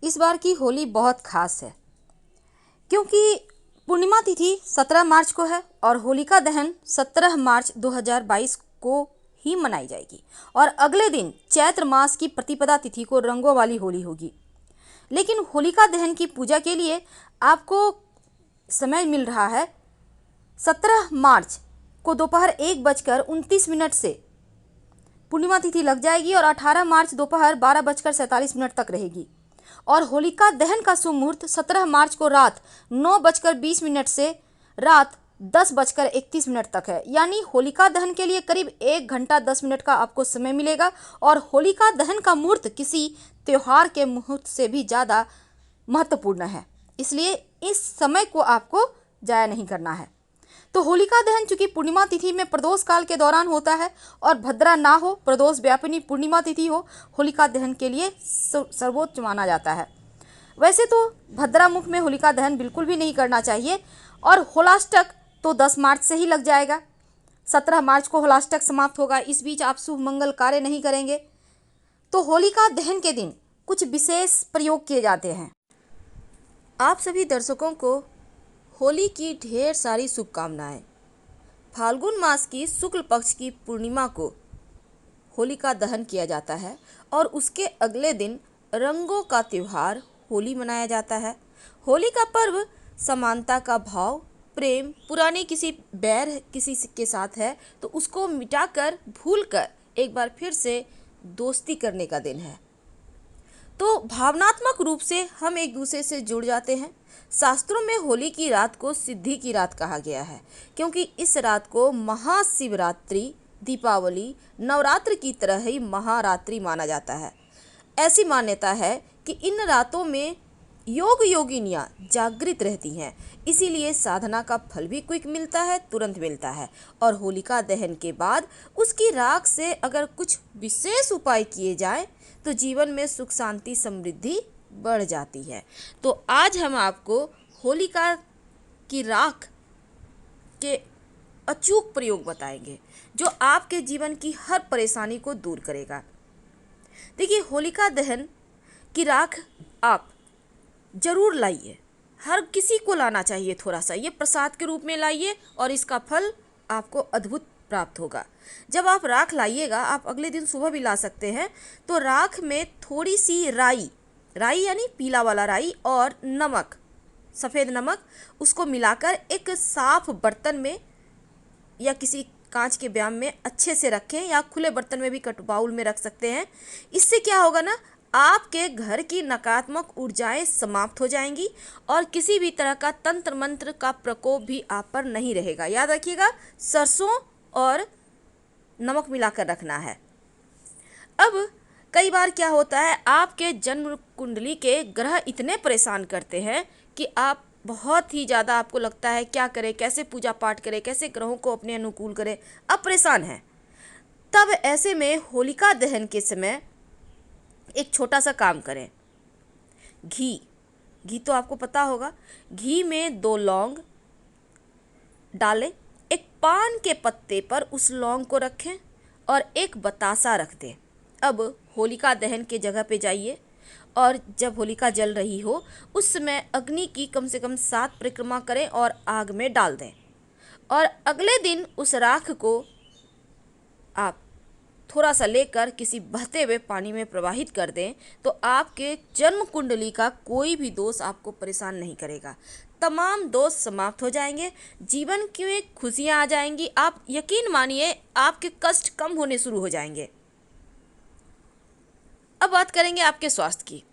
इस बार की होली बहुत खास है क्योंकि पूर्णिमा तिथि 17 मार्च को है और होलिका दहन 17 मार्च 2022 को ही मनाई जाएगी और अगले दिन चैत्र मास की प्रतिपदा तिथि को रंगों वाली होली होगी। लेकिन होलिका दहन की पूजा के लिए आपको समय मिल रहा है 17 मार्च को दोपहर 1:29 से पूर्णिमा तिथि लग जाएगी और 18 मार्च दोपहर 12:47 तक रहेगी और होलिका दहन का शुभ मुहूर्त 17 मार्च को रात 9:20 से रात 10:31 तक है। यानी होलिका दहन के लिए करीब 1 घंटा 10 मिनट का आपको समय मिलेगा और होलिका दहन का मुहूर्त किसी त्योहार के मुहूर्त से भी ज़्यादा महत्वपूर्ण है, इसलिए इस समय को आपको जाया नहीं करना है। तो होलिका दहन चूंकि पूर्णिमा तिथि में प्रदोष काल के दौरान होता है और भद्रा ना हो, प्रदोष व्यापिनी पूर्णिमा तिथि हो, होलिका दहन के लिए सर्वोच्च माना जाता है। वैसे तो भद्रा मुख में होलिका दहन बिल्कुल भी नहीं करना चाहिए और होलाष्टक तो 10 मार्च से ही लग जाएगा। 17 मार्च को होलाष्टक समाप्त होगा। इस बीच आप शुभ मंगल कार्य नहीं करेंगे। तो होलिका दहन के दिन कुछ विशेष प्रयोग किए जाते हैं। आप सभी दर्शकों को होली की ढेर सारी शुभकामनाएं। फाल्गुन मास की शुक्ल पक्ष की पूर्णिमा को होलिका दहन किया जाता है और उसके अगले दिन रंगों का त्योहार होली मनाया जाता है। होली का पर्व समानता का भाव, प्रेम, पुराने किसी बैर किसी के साथ है तो उसको मिटाकर भूलकर एक बार फिर से दोस्ती करने का दिन है। तो भावनात्मक रूप से हम एक दूसरे से जुड़ जाते हैं। शास्त्रों में होली की रात को सिद्धि की रात कहा गया है क्योंकि इस रात को महाशिवरात्रि, दीपावली, नवरात्र की तरह ही महारात्रि माना जाता है। ऐसी मान्यता है कि इन रातों में योग योगिनियाँ जागृत रहती हैं, इसीलिए साधना का फल भी क्विक मिलता है, तुरंत मिलता है। और होलिका दहन के बाद उसकी राख से अगर कुछ विशेष उपाय किए जाएं तो जीवन में सुख शांति समृद्धि बढ़ जाती है। तो आज हम आपको होलिका की राख के अचूक प्रयोग बताएंगे जो आपके जीवन की हर परेशानी को दूर करेगा। देखिए, होलिका दहन की राख आप जरूर लाइए, हर किसी को लाना चाहिए। थोड़ा सा ये प्रसाद के रूप में लाइए और इसका फल आपको अद्भुत प्राप्त होगा। जब आप राख लाइएगा, आप अगले दिन सुबह भी ला सकते हैं। तो राख में थोड़ी सी राई यानी पीला वाला राई और नमक, सफ़ेद नमक, उसको मिलाकर एक साफ बर्तन में या किसी कांच के बयाम में अच्छे से रखें या खुले बर्तन में भी बाउल में रख सकते हैं। इससे क्या होगा ना, आपके घर की नकारात्मक ऊर्जाएं समाप्त हो जाएंगी और किसी भी तरह का तंत्र मंत्र का प्रकोप भी आप पर नहीं रहेगा। याद रखिएगा, सरसों और नमक मिलाकर रखना है। अब कई बार क्या होता है, आपके जन्म कुंडली के ग्रह इतने परेशान करते हैं कि आप बहुत ही ज़्यादा, आपको लगता है क्या करें, कैसे पूजा पाठ करें, कैसे ग्रहों को अपने अनुकूल करें, अब परेशान हैं। तब ऐसे में होलिका दहन के समय एक छोटा सा काम करें। घी तो आपको पता होगा, घी में 2 लौंग डालें, एक पान के पत्ते पर उस लौंग को रखें और एक बतासा रख दें। अब होलिका दहन के जगह पे जाइए और जब होलिका जल रही हो उस समय अग्नि की कम से कम 7 परिक्रमा करें और आग में डाल दें और अगले दिन उस राख को आप थोड़ा सा लेकर किसी बहते हुए पानी में प्रवाहित कर दें तो आपके जन्म कुंडली का कोई भी दोष आपको परेशान नहीं करेगा। तमाम दोष समाप्त हो जाएंगे, जीवन की खुशियाँ आ जाएंगी। आप यकीन मानिए, आपके कष्ट कम होने शुरू हो जाएंगे। अब बात करेंगे आपके स्वास्थ्य की।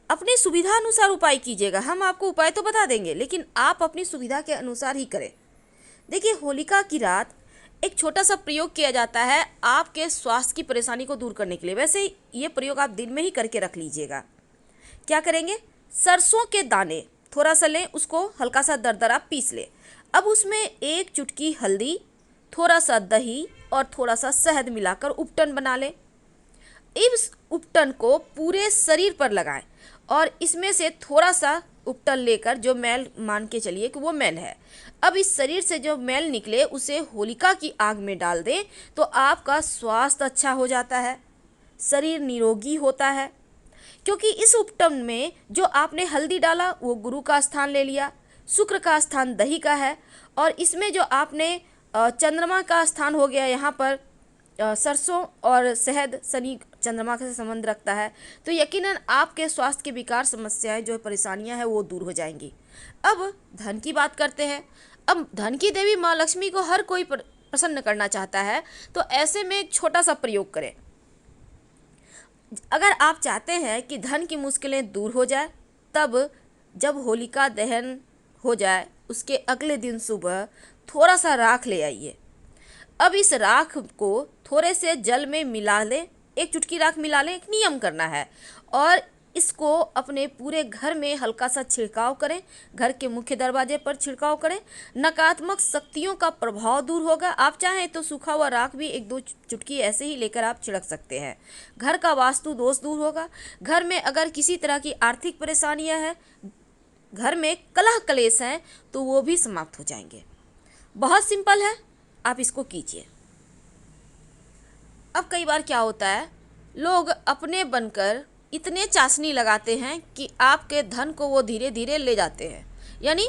अपनी सुविधा अनुसार उपाय कीजिएगा। हम आपको उपाय तो बता देंगे लेकिन आप अपनी सुविधा के अनुसार ही करें। देखिए, होलिका की रात एक छोटा सा प्रयोग किया जाता है आपके स्वास्थ्य की परेशानी को दूर करने के लिए। वैसे ये प्रयोग आप दिन में ही करके रख लीजिएगा। क्या करेंगे, सरसों के दाने थोड़ा सा लें, उसको हल्का सा दरदरा पीस लें। अब उसमें 1 चुटकी हल्दी, थोड़ा सा दही और थोड़ा सा शहद मिलाकर उपटन बना लें। इस उपटन को पूरे शरीर पर लगाएं और इसमें से थोड़ा सा उपटन लेकर, जो मैल मान के चलिए कि वो मैल है, अब इस शरीर से जो मैल निकले उसे होलिका की आग में डाल दें तो आपका स्वास्थ्य अच्छा हो जाता है, शरीर निरोगी होता है। क्योंकि इस उपटन में जो आपने हल्दी डाला वो गुरु का स्थान ले लिया, शुक्र का स्थान दही का है, और इसमें जो आपने चंद्रमा का स्थान हो गया यहाँ पर सरसों और शहद, शनि चंद्रमा से संबंध रखता है, तो यकीनन आपके स्वास्थ्य के विकार समस्याएं जो परेशानियां हैं वो दूर हो जाएंगी। अब धन की बात करते हैं। अब धन की देवी माँ लक्ष्मी को हर कोई प्रसन्न करना चाहता है, तो ऐसे में एक छोटा सा प्रयोग करें। अगर आप चाहते हैं कि धन की मुश्किलें दूर हो जाए, तब जब होलिका दहन हो जाए उसके अगले दिन सुबह थोड़ा सा राख ले आइए। अब इस राख को थोड़े से जल में मिला लें, एक चुटकी राख मिला लें, एक नियम करना है, और इसको अपने पूरे घर में हल्का सा छिड़काव करें, घर के मुख्य दरवाजे पर छिड़काव करें। नकारात्मक शक्तियों का प्रभाव दूर होगा। आप चाहें तो सूखा हुआ राख भी एक दो चुटकी ऐसे ही लेकर आप छिड़क सकते हैं। घर का वास्तु दोष दूर होगा। घर में अगर किसी तरह की आर्थिक परेशानियां हैं, घर में कलह कलेश हैं, तो वो भी समाप्त हो जाएंगे। बहुत सिंपल है, आप इसको कीजिए। अब कई बार क्या होता है, लोग अपने बनकर इतने चाशनी लगाते हैं कि आपके धन को वो धीरे धीरे ले जाते हैं, यानी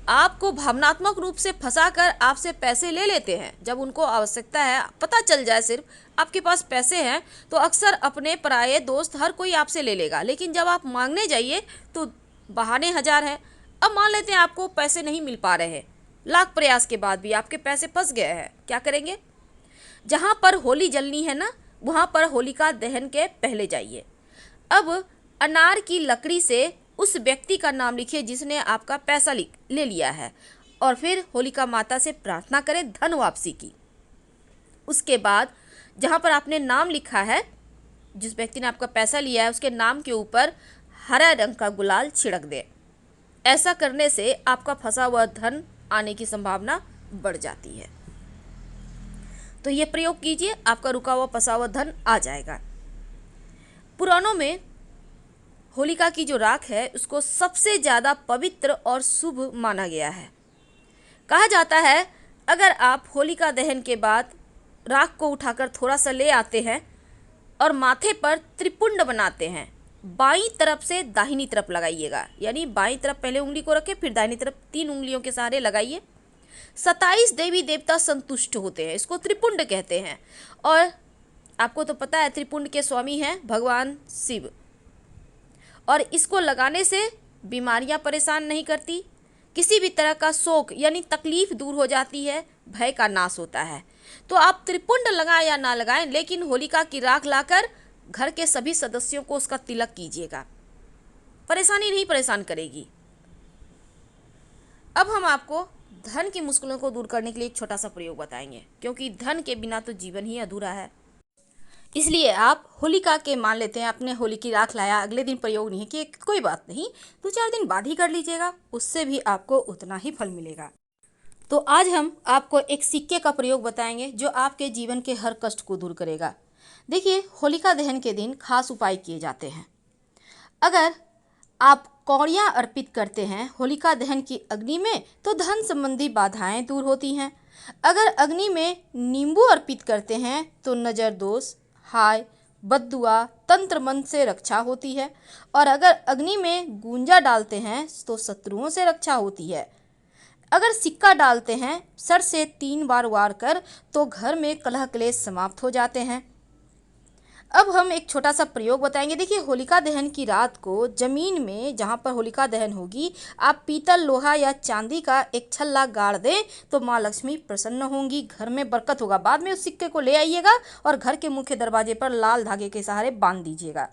आपको भावनात्मक रूप से फंसाकर आपसे पैसे ले लेते हैं। जब उनको आवश्यकता है, पता चल जाए सिर्फ आपके पास पैसे हैं, तो अक्सर अपने पराये दोस्त हर कोई आपसे ले लेगा, लेकिन जब आप मांगने जाइए तो बहाने हजार हैं। अब मान लेते हैं आपको पैसे नहीं मिल पा रहे हैं, लाख प्रयास के बाद भी आपके पैसे फंस गए हैं, क्या करेंगे? जहाँ पर होली जलनी है ना, वहाँ पर होलिका दहन के पहले जाइए। अब अनार की लकड़ी से उस व्यक्ति का नाम लिखिए जिसने आपका पैसा ले लिया है, और फिर होलिका माता से प्रार्थना करें धन वापसी की। उसके बाद जहाँ पर आपने नाम लिखा है, जिस व्यक्ति ने आपका पैसा लिया है, उसके नाम के ऊपर हरा रंग का गुलाल छिड़क दें। ऐसा करने से आपका फंसा हुआ धन आने की संभावना बढ़ जाती है। तो ये प्रयोग कीजिए, आपका रुका हुआ फंसा हुआ धन आ जाएगा। पुराणों में होलिका की जो राख है उसको सबसे ज़्यादा पवित्र और शुभ माना गया है। कहा जाता है अगर आप होलिका दहन के बाद राख को उठाकर थोड़ा सा ले आते हैं और माथे पर त्रिपुंड बनाते हैं, बाईं तरफ से दाहिनी तरफ लगाइएगा, यानी बाईं तरफ पहले उंगली को रखें, फिर दाहिनी तरफ 3 उंगलियों के सहारे लगाइए। 27 देवी देवता संतुष्ट होते हैं, इसको त्रिपुंड कहते हैं। और आपको तो पता है त्रिपुंड के स्वामी हैं भगवान शिव, और इसको लगाने से बीमारियां परेशान नहीं करती, किसी भी तरह का शोक यानी तकलीफ दूर हो जाती है, भय का नाश होता है। तो आप त्रिपुंड लगाएं या ना लगाएं, लेकिन होलिका की राख लाकर घर के सभी सदस्यों को उसका तिलक कीजिएगा, परेशानी नहीं परेशान करेगी। अब हम आपको धन की मुश्किलों को दूर करने के लिए एक छोटा सा प्रयोग बताएंगे, क्योंकि धन के बिना तो जीवन ही अधूरा है। इसलिए आप होलिका के मान लेते हैं आपने होली की राख लाया, अगले दिन प्रयोग नहीं किए, कोई बात नहीं, 2-4 दिन बाद ही कर लीजिएगा, उससे भी आपको उतना ही फल मिलेगा। तो आज हम आपको एक सिक्के का प्रयोग बताएंगे जो आपके जीवन के हर कष्ट को दूर करेगा। देखिए, होलिका दहन के दिन खास उपाय किए जाते हैं। अगर आप कौड़ियाँ अर्पित करते हैं होलिका दहन की अग्नि में, तो धन संबंधी बाधाएं दूर होती हैं। अगर अग्नि में नींबू अर्पित करते हैं तो नज़र दोष, हाय, बद्दुआ, तंत्र मंत्र से रक्षा होती है। और अगर अग्नि में गूंजा डालते हैं तो शत्रुओं से रक्षा होती है। अगर सिक्का डालते हैं सर से 3 बार वार कर, तो घर में कलह क्लेश समाप्त हो जाते हैं। अब हम एक छोटा सा प्रयोग बताएंगे। देखिए, होलिका दहन की रात को जमीन में जहाँ पर होलिका दहन होगी, आप पीतल, लोहा या चांदी का एक छल्ला गाड़ दें तो माँ लक्ष्मी प्रसन्न होंगी, घर में बरकत होगा। बाद में उस सिक्के को ले आइएगा और घर के मुख्य दरवाजे पर लाल धागे के सहारे बांध दीजिएगा।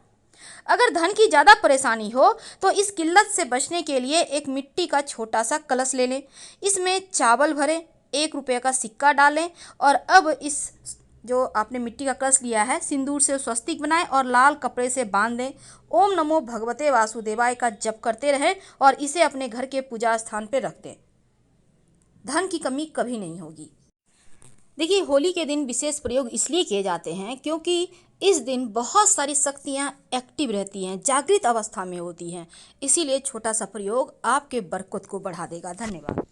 अगर धन की ज़्यादा परेशानी हो तो इस किल्लत से बचने के लिए एक मिट्टी का छोटा सा कलश ले लें, इसमें चावल भरें, 1 रुपये का सिक्का डालें, और अब इस जो आपने मिट्टी का कलश लिया है सिंदूर से स्वस्तिक बनाएं और लाल कपड़े से बांध दें। ओम नमो भगवते वासुदेवाय का जप करते रहें और इसे अपने घर के पूजा स्थान पर रख दें। धन की कमी कभी नहीं होगी। देखिए, होली के दिन विशेष प्रयोग इसलिए किए जाते हैं क्योंकि इस दिन बहुत सारी शक्तियाँ एक्टिव रहती हैं, जागृत अवस्था में होती हैं। इसीलिए छोटा सा प्रयोग आपके बरकत को बढ़ा देगा। धन्यवाद।